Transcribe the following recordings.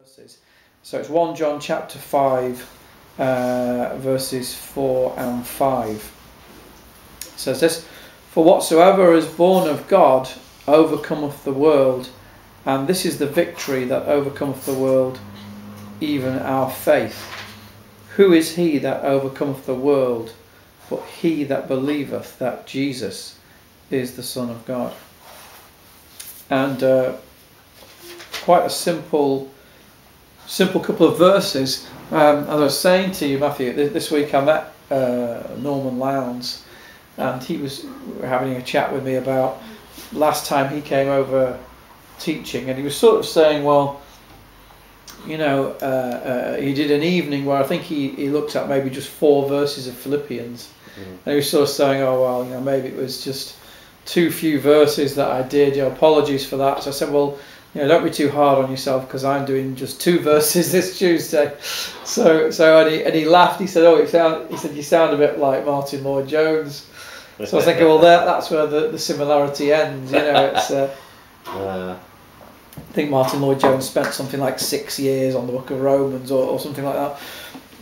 verses. So it's 1 John chapter 5, verses 4 and 5. It says this: "For whatsoever is born of God overcometh the world, and this is the victory that overcometh the world, even our faith. Who is he that overcometh the world, but he that believeth that Jesus is the Son of God?" And quite a simple couple of verses. As I was saying to you, Matthew, this week I met Norman Lowndes, and he was having a chat with me about last time he came over teaching, and he was sort of saying, well, you know, he did an evening where I think he looked at maybe just 4 verses of Philippians, and he was sort of saying, oh well, you know, maybe it was just too few verses that I did, you know, apologies for that. So I said, well, you know, don't be too hard on yourself, because I'm doing just 2 verses this Tuesday. So and he laughed. He said, he said, you sound a bit like Martin Lloyd-Jones. So I was thinking, well, that's where the similarity ends. You know, it's. I think Martin Lloyd-Jones spent something like 6 years on the Book of Romans or something like that.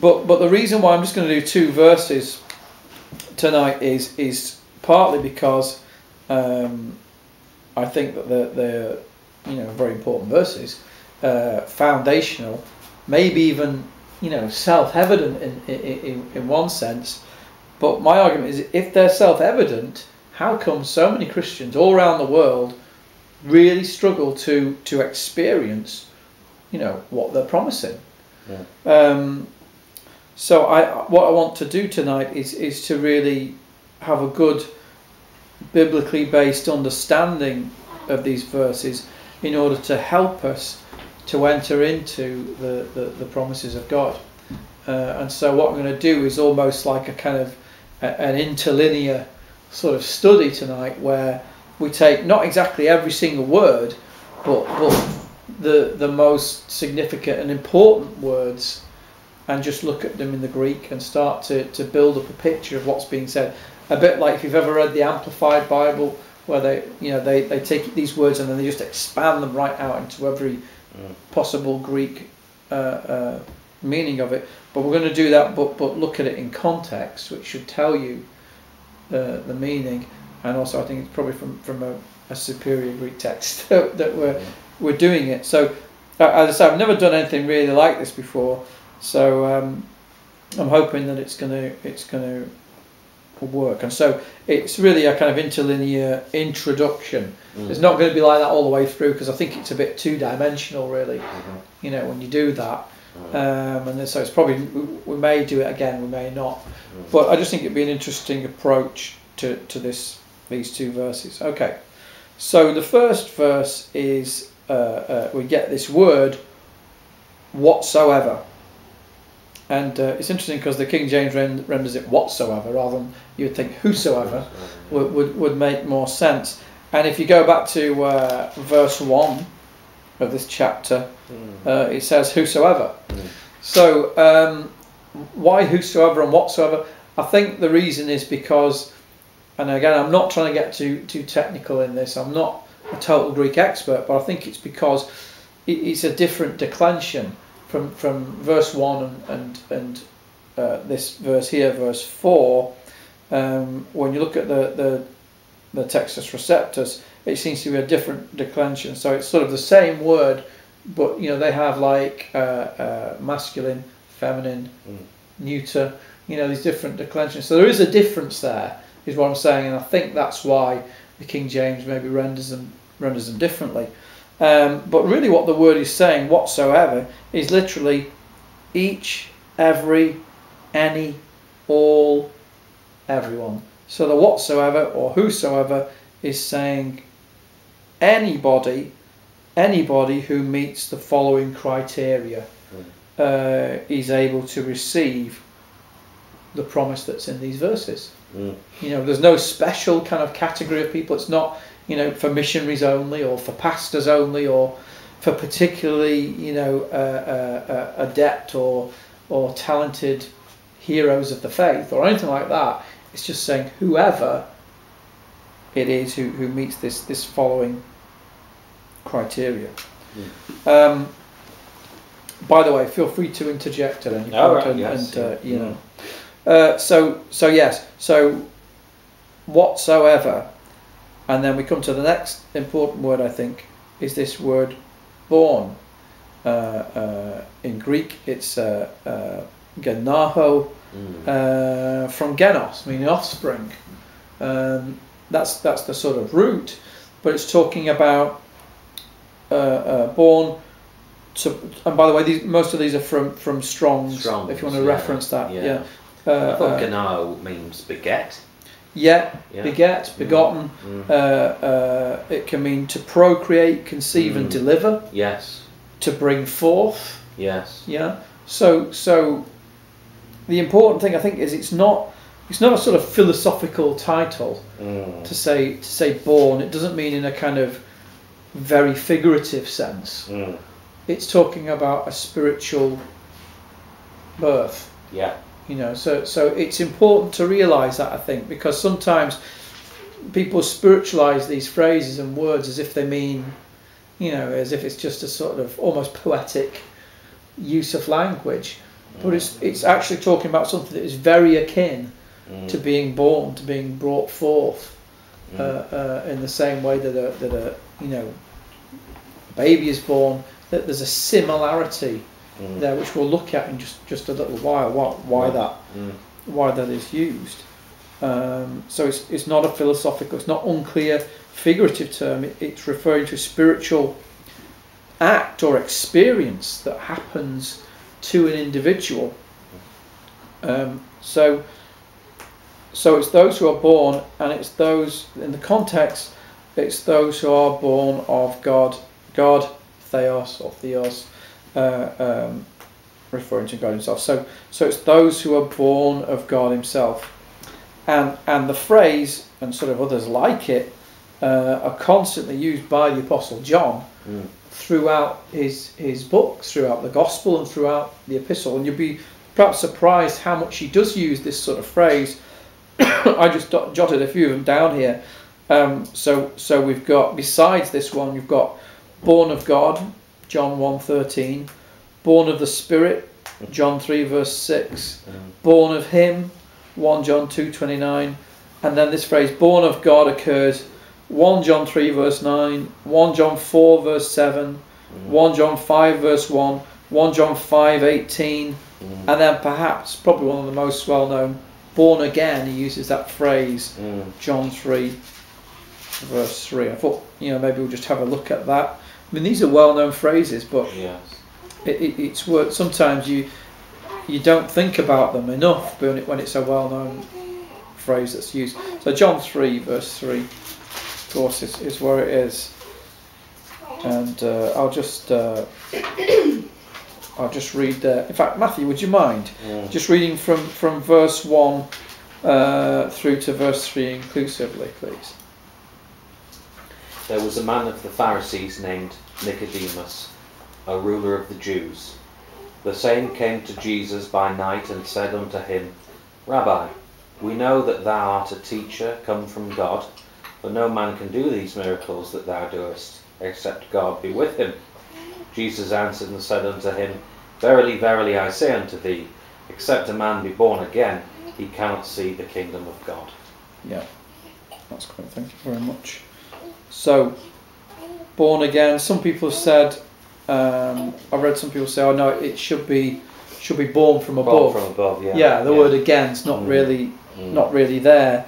But the reason why I'm just going to do 2 verses tonight is partly because I think that they're you know, very important verses, foundational, maybe even, you know, self-evident in one sense. But my argument is, if they're self-evident, how come so many Christians all around the world really struggle to experience, you know, what they're promising? Yeah. So what I want to do tonight is to really have a good biblically based understanding of these verses in order to help us to enter into the promises of God. And so what I'm going to do is almost like a kind of an interlinear sort of study tonight, where we take not exactly every single word, but the most significant and important words, and just look at them in the Greek and start to build up a picture of what's being said. A bit like if you've ever read the Amplified Bible, where they take these words and then they just expand them right out into every possible Greek meaning of it. But we're going to do that, but look at it in context, which should tell you the meaning. And also, I think it's probably from a superior Greek text that we're doing it. So, as I say, I've never done anything really like this before. So I'm hoping that it's going to work. And so it's really a kind of interlinear introduction. It's not going to be like that all the way through, because I think it's a bit two-dimensional, really. You know, when you do that. And so it's probably, we may do it again, we may not. But I just think it'd be an interesting approach to these 2 verses. Okay, so the first verse is we get this word whatsoever, and it's interesting because the King James renders it whatsoever, rather than you would think whosoever would make more sense. And if you go back to verse 1 of this chapter, it says whosoever. So why whosoever and whatsoever? I think the reason is because, and again, I'm not trying to get too technical in this, I'm not a total Greek expert, but I think it's because it's a different declension from verse 1 and this verse here, verse 4. When you look at the Textus Receptus, it seems to be a different declension. So it's sort of the same word, but you know, they have like masculine, feminine, neuter, you know, these different declensions. So there is a difference there, is what I'm saying, and I think that's why the King James maybe renders them differently. But really what the word is saying, whatsoever, is literally each, every, any, all, everyone. So the whatsoever or whosoever is saying anybody who meets the following criteria is able to receive the promise that's in these verses. You know, there's no special kind of category of people. It's not, you know, for missionaries only, or for pastors only, or for particularly, you know, adept or talented heroes of the faith or anything like that. It's just saying whoever it is who meets this following criteria. By the way, feel free to interject at any point. Oh, right, and, yes, and yeah. you know. So yes. So whatsoever, and then we come to the next important word. I think is this word born. In Greek, it's genaho, from genos, meaning offspring. That's the sort of root, but it's talking about born. And by the way, most of these are from Strong's. If you want to reference that, yeah. I thought genao means beget. Yeah, beget, begotten. It can mean to procreate, conceive, and deliver. Yes. To bring forth. Yes. Yeah. So the important thing I think is it's not a sort of philosophical title to say born. It doesn't mean in a kind of very figurative sense. It's talking about a spiritual birth. Yeah. You know, so it's important to realise that, I think, because sometimes people spiritualise these phrases and words as if they mean, you know, as if it's just a sort of almost poetic use of language. But it's actually talking about something that is very akin to being born, to being brought forth, in the same way that a you know, a baby is born. That there's a similarity there, which we'll look at in just a little while. Why that is used. So it's not a philosophical, it's not unclear, figurative term. It's referring to a spiritual act or experience that happens to an individual. So it's those who are born, and it's those in the context. It's those who are born of God, theos or theos. Referring to God himself. So it's those who are born of God himself. And the phrase, and sort of others like it, are constantly used by the Apostle John throughout his books, throughout the Gospel and throughout the Epistle. And you'll be perhaps surprised how much he does use this sort of phrase. I just jotted a few of them down here. So we've got, besides this one, we've got born of God, John 1:13, born of the Spirit, John 3 verse 6, born of him, 1 John 2:29, and then this phrase born of God occurs 1 John 3 verse 9, 1 John 4 verse 7, 1 John 5 verse 1, 1 John 5:18, and then perhaps probably one of the most well known, born again. He uses that phrase, John 3 verse 3. I thought, you know, maybe we'll just have a look at that. I mean, these are well known phrases, but it's worth, sometimes you don't think about them enough when it's a well-known phrase that's used. So John 3 verse 3, of course, is where it is, and I'll just read there. In fact, Matthew, would you mind just reading from verse 1 through to verse 3 inclusively, please? There was a man of the Pharisees named Nicodemus, a ruler of the Jews. The same came to Jesus by night and said unto him, Rabbi, we know that thou art a teacher come from God, for no man can do these miracles that thou doest, except God be with him. Jesus answered and said unto him, Verily, verily, I say unto thee, except a man be born again, he cannot see the kingdom of God. Yeah, that's great. Thank you very much. So, born again. Some people have said, I've read some people say, oh no, it should be born from above. Born from above, yeah. Yeah, the word again's not really there.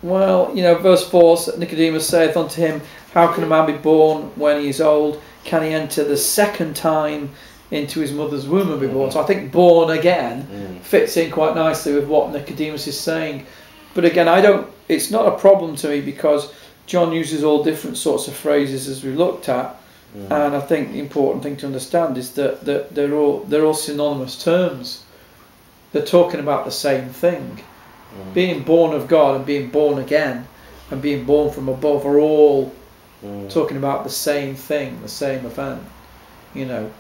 Well, you know, verse 4, Nicodemus saith unto him, How can a man be born when he is old? Can he enter the second time into his mother's womb and be born? So I think born again fits in quite nicely with what Nicodemus is saying. But again, it's not a problem to me, because John uses all different sorts of phrases as we looked at, and I think the important thing to understand is that they're all synonymous terms. They're talking about the same thing. Being born of God and being born again and being born from above are all talking about the same thing, the same event, you know.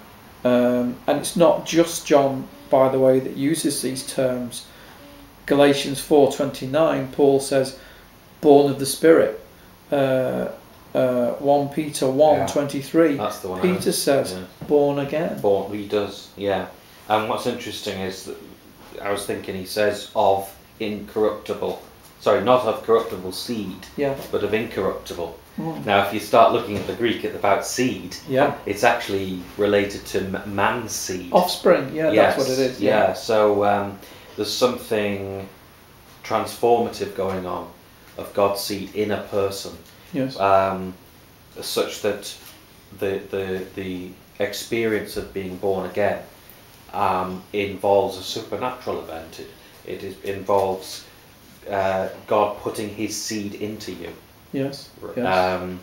And it's not just John, by the way, that uses these terms. Galatians 4:29, Paul says, born of the Spirit. 1 Peter 1:23. That's the one. Peter says, born again. He does, yeah. And what's interesting is that I was thinking he says of incorruptible, sorry, not of corruptible seed, but of incorruptible. Now, if you start looking at the Greek about seed, it's actually related to man's seed. Offspring, that's what it is. Yeah, so there's something transformative going on of God's seed in a person. Yes. Such that the experience of being born again involves a supernatural event. It involves God putting His seed into you. Yes. And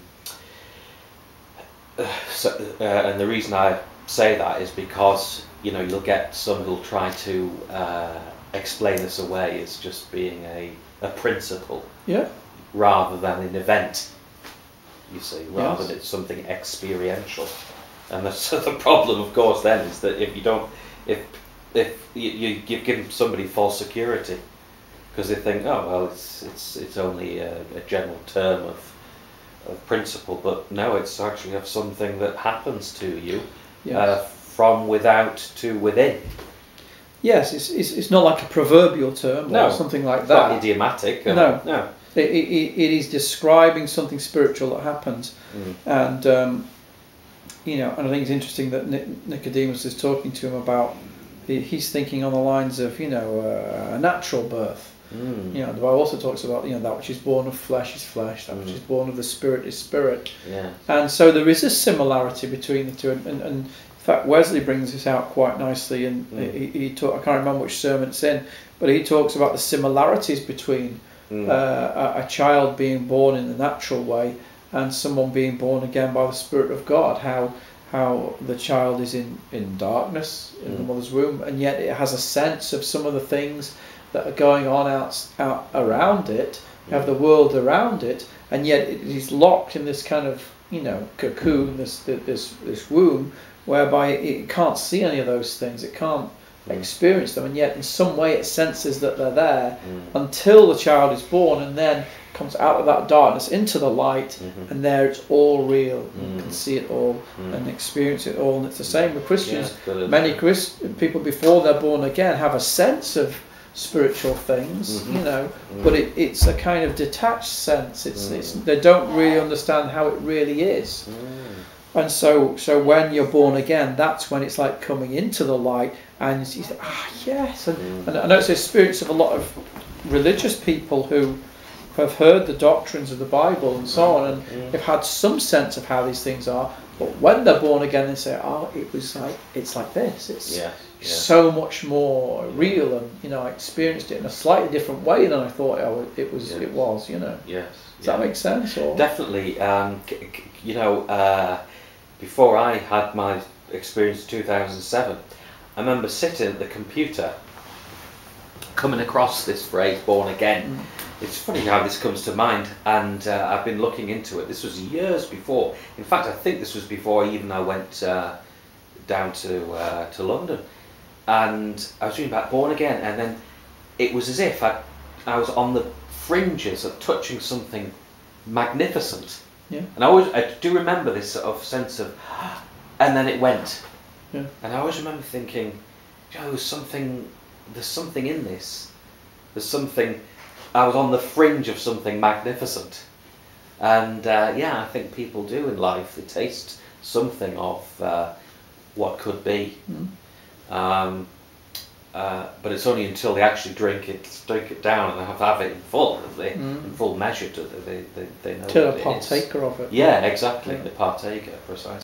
the reason I say that is because you'll get some who'll try to explain this away as just being a principle, rather than an event. You see, rather than it's something experiential. And the problem, of course, then is that if you've given somebody false security, because they think, oh well, it's only a general term of principle, but no, it's actually of something that happens to you from without to within. Yes, it's not like a proverbial term or something like that. Not idiomatic. No. It is describing something spiritual that happens, and and I think it's interesting that Nicodemus is talking to him about. He's thinking on the lines of a natural birth. The Bible also talks about that which is born of flesh is flesh, that which is born of the spirit is spirit. And so there is a similarity between the two, and in fact Wesley brings this out quite nicely, and he I can't remember which sermon it's in, but he talks about the similarities between a child being born in the natural way and someone being born again by the Spirit of God, how the child is in darkness in the mother's womb, and yet it has a sense of some of the things that are going on out around it. You have the world around it, and yet it is locked in this kind of cocoon, this womb, whereby it can't see any of those things, it can't experience them, and yet in some way it senses that they're there until the child is born, and then comes out of that darkness into the light, and there it's all real. You can see it all and experience it all. And it's the same with Christians. Many people before they're born again have a sense of spiritual things, but it's a kind of detached sense. It's they don't really understand how it really is. And so when you're born again, that's when it's like coming into the light, and you say, yes. And I know it's the experience of a lot of religious people who have heard the doctrines of the Bible and so on, and they've had some sense of how these things are, but when they're born again, they say, it's like this. It's so much more real, and I experienced it in a slightly different way than I thought it was. Yes. Does that make sense? Or? Definitely. Before I had my experience in 2007, I remember sitting at the computer, coming across this phrase, born again. It's funny how this comes to mind, and I've been looking into it. This was years before. In fact, I think this was before even I went down to London. And I was reading about born again, and then it was as if I was on the fringes of touching something magnificent. And I do remember this sort of sense of, and then it went. And I always remember thinking, there's something in this. There's something. I was on the fringe of something magnificent, and I think people do in life. They taste something of what could be, but it's only until they actually drink it down and have it in full, in full measure, they know. To a partaker of it. Yeah, exactly. The partaker, precisely.